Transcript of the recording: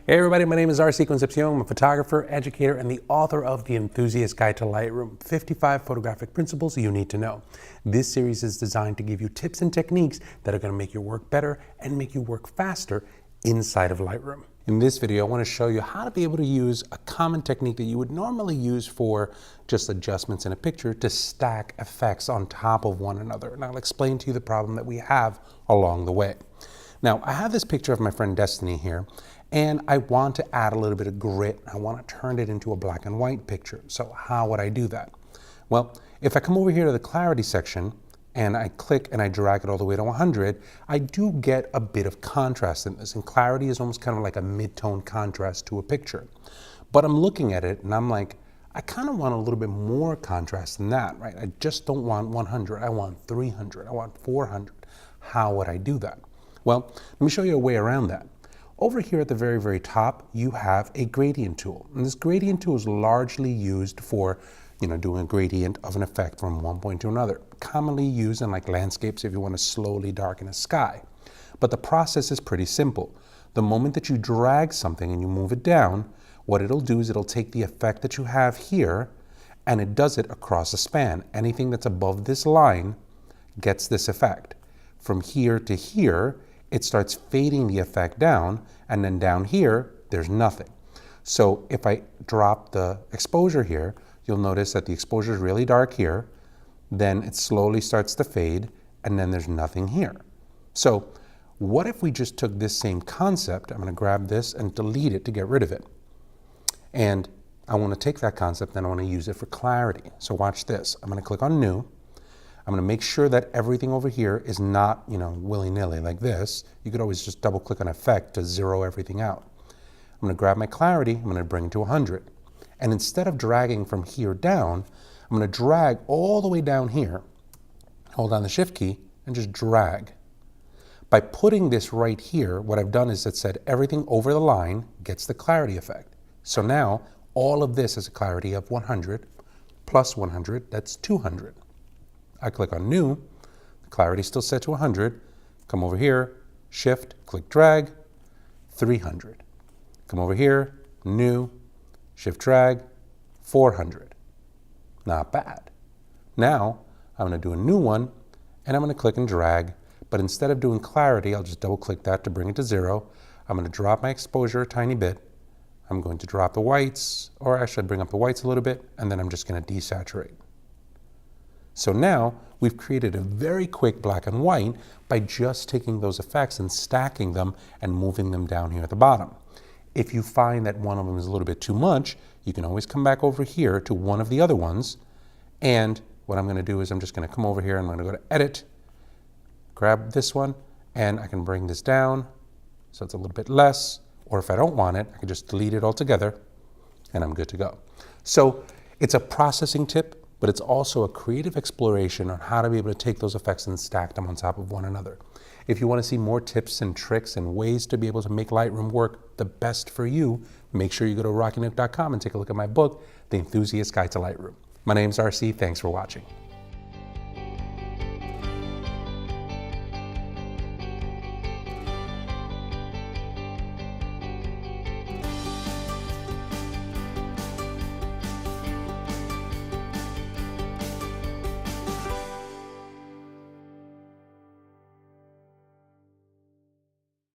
Hey everybody, my name is Concepcion. I'm a photographer, educator, and the author of The Enthusiast Guide to Lightroom, 55 Photographic Principles You Need to Know. This series is designed to give you tips and techniques that are going to make your work better and make you work faster inside of Lightroom. In this video, I want to show you how to be able to use a common technique that you would normally use for just adjustments in a picture to stack effects on top of one another. And I'll explain to you the problem that we have along the way. Now, I have this picture of my friend Destiny here, and I want to add a little bit of grit. I want to turn it into a black and white picture. So how would I do that? Well, if I come over here to the clarity section and I click and I drag it all the way to 100, I do get a bit of contrast in this. And clarity is almost kind of like a mid-tone contrast to a picture. But I'm looking at it and I'm like, I kind of want a little bit more contrast than that, right? I just don't want 100. I want 300. I want 400. How would I do that? Well, let me show you a way around that. Over here at the very, very top, you have a gradient tool. And this gradient tool is largely used for, doing a gradient of an effect from one point to another. Commonly used in like landscapes if you want to slowly darken a sky. But the process is pretty simple. The moment that you drag something and you move it down, what it'll do is it'll take the effect that you have here and it does it across a span. Anything that's above this line gets this effect. From here to here, it starts fading the effect down, and then down here, there's nothing. So if I drop the exposure here, you'll notice that the exposure is really dark here, then it slowly starts to fade, and then there's nothing here. So what if we just took this same concept, I'm gonna grab this and delete it to get rid of it. And I wanna take that concept and I wanna use it for clarity. So watch this, I'm gonna click on New. I'm going to make sure that everything over here is not, willy-nilly like this. You could always just double-click on Effect to zero everything out. I'm going to grab my clarity, I'm going to bring it to 100. And instead of dragging from here down, I'm going to drag all the way down here, hold down the Shift key, and just drag. By putting this right here, what I've done is it said everything over the line gets the clarity effect. So now, all of this is a clarity of 100 plus 100, that's 200. I click on New, the clarity is still set to 100, come over here, Shift, click Drag, 300. Come over here, New, Shift Drag, 400. Not bad. Now, I'm going to do a new one, and I'm going to click and drag, but instead of doing clarity, I'll just double click that to bring it to 0. I'm going to drop my exposure a tiny bit. I'm going to drop the whites, or actually bring up the whites a little bit, and then I'm just going to desaturate. So now we've created a very quick black and white by just taking those effects and stacking them and moving them down here at the bottom. If you find that one of them is a little bit too much, you can always come back over here to one of the other ones. And what I'm going to do is I'm just going to come over here and I'm going to go to Edit, grab this one, and I can bring this down so it's a little bit less. Or if I don't want it, I can just delete it altogether and I'm good to go. So it's a processing tip, but it's also a creative exploration on how to be able to take those effects and stack them on top of one another. If you want to see more tips and tricks and ways to be able to make Lightroom work the best for you, make sure you go to rockynook.com and take a look at my book, The Enthusiast's Guide to Lightroom. My name's RC, thanks for watching.